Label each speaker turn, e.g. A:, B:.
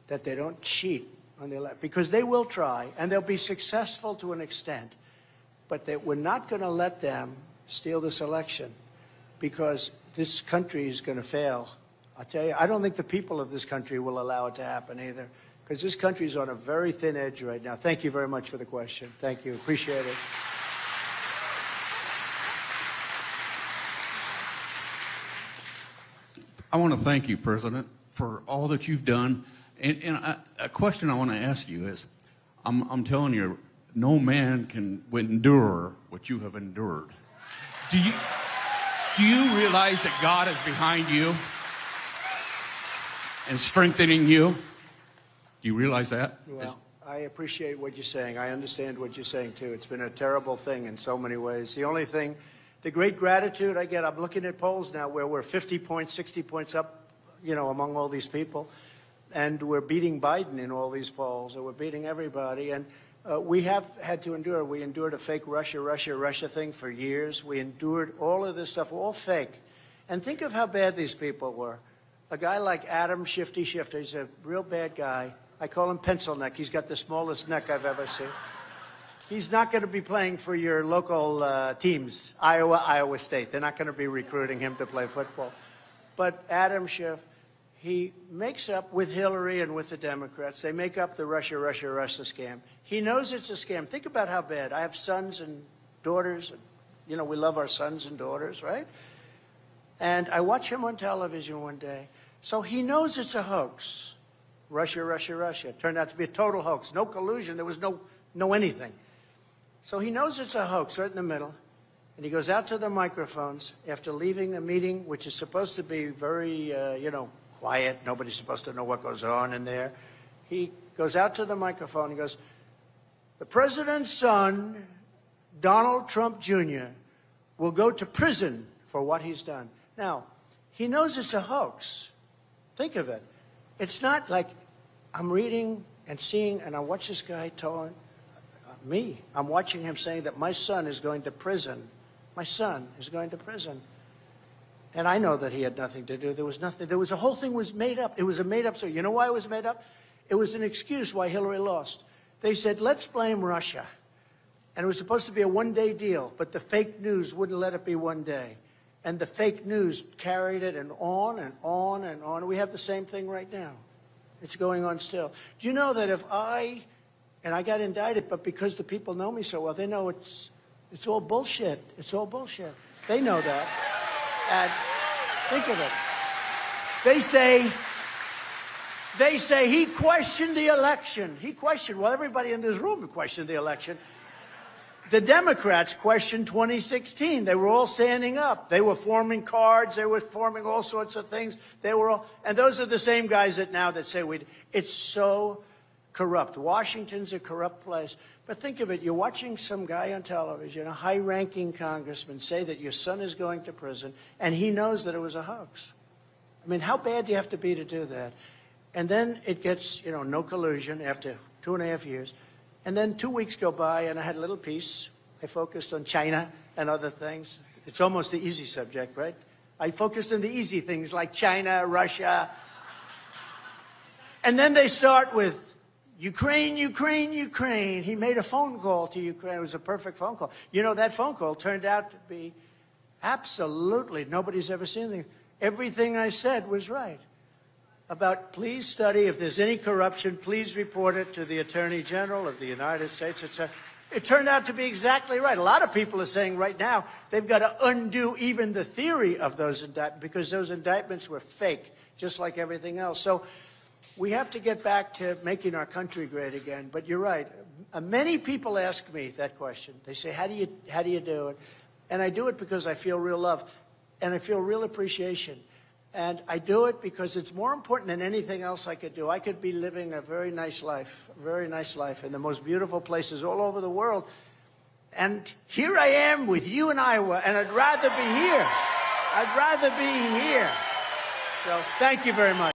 A: that they don't cheat on the election, because they will try, and they'll be successful to an extent, but that we're not going to let them steal this election, because this country is going to fail. I'll tell you, I don't think the people of this country will allow it to happen either, because this country is on a very thin edge right now. Thank you very much for the question. Thank you. Appreciate it.
B: I want to thank you, President, for all that you've done. And a question I want to ask you is, I'm telling you, no man can endure what you have endured. Do you realize that God is behind you and strengthening you? Do you realize that?
A: Well, I appreciate what you're saying. I understand what you're saying, too. It's been a terrible thing in so many ways. The only thing, the great gratitude I get, I'm looking at polls now where we're 50 points, 60 points up, you know, among all these people. And we're beating Biden in all these polls, and we're beating everybody. And we have had to endure. We endured a fake Russia thing for years. We endured all of this stuff, all fake. And think of how bad these people were. A guy like Adam Shifty Shifter, he's a real bad guy. I call him pencil neck. He's got the smallest neck I've ever seen. He's not going to be playing for your local teams, Iowa State. They're not going to be recruiting him to play football. But Adam Schiff, he makes up with Hillary and with the Democrats. They make up the Russia scam. He knows it's a scam. Think about how bad. I have sons and daughters. And, you know, we love our sons and daughters, right? And I watch him on television one day. So he knows it's a hoax. Russia. It turned out to be a total hoax. No collusion. There was no anything. So he knows it's a hoax right in the middle. And he goes out to the microphones after leaving the meeting, which is supposed to be very, quiet. Nobody's supposed to know what goes on in there. He goes out to the microphone and goes, "The president's son, Donald Trump Jr., will go to prison for what he's done." Now, he knows it's a hoax. Think of it. It's not like I'm reading and seeing, and I watch this guy telling me, I'm watching him saying that my son is going to prison. My son is going to prison. And I know that he had nothing to do. There was nothing. The whole thing was made up. It was a made up story. You know why it was made up? It was an excuse why Hillary lost. They said, let's blame Russia. And it was supposed to be a one-day deal, but the fake news wouldn't let it be one day. And the fake news carried it and on and on and on. We have the same thing right now. It's going on still. Do you know that if I got indicted, but because the people know me so well, they know it's all bullshit. It's all bullshit. They know that. And think of it. They say he questioned the election. He questioned. Well, everybody in this room questioned the election. The Democrats questioned 2016. They were all standing up. They were forming cards. They were forming all sorts of things. And those are the same guys that say it's so corrupt. Washington's a corrupt place. But think of it. You're watching some guy on television, a high-ranking congressman, say that your son is going to prison, and he knows that it was a hoax. I mean, how bad do you have to be to do that? And then it gets, no collusion after 2.5 years. And then 2 weeks go by, and I had a little piece. I focused on China and other things. It's almost the easy subject, right? I focused on the easy things like China, Russia. And then they start with Ukraine. He made a phone call to Ukraine. It was a perfect phone call. You know, that phone call turned out to be absolutely, nobody's ever seen anything. Everything I said was right. About please study, if there's any corruption, please report it to the Attorney General of the United States, etc. It turned out to be exactly right. A lot of people are saying right now they've got to undo even the theory of those indictments because those indictments were fake, just like everything else. So we have to get back to making our country great again. But you're right. Many people ask me that question. They say, how do you do it? And I do it because I feel real love and I feel real appreciation. And I do it because it's more important than anything else I could do. I could be living a very nice life in the most beautiful places all over the world. And here I am with you in Iowa, and I'd rather be here. So thank you very much.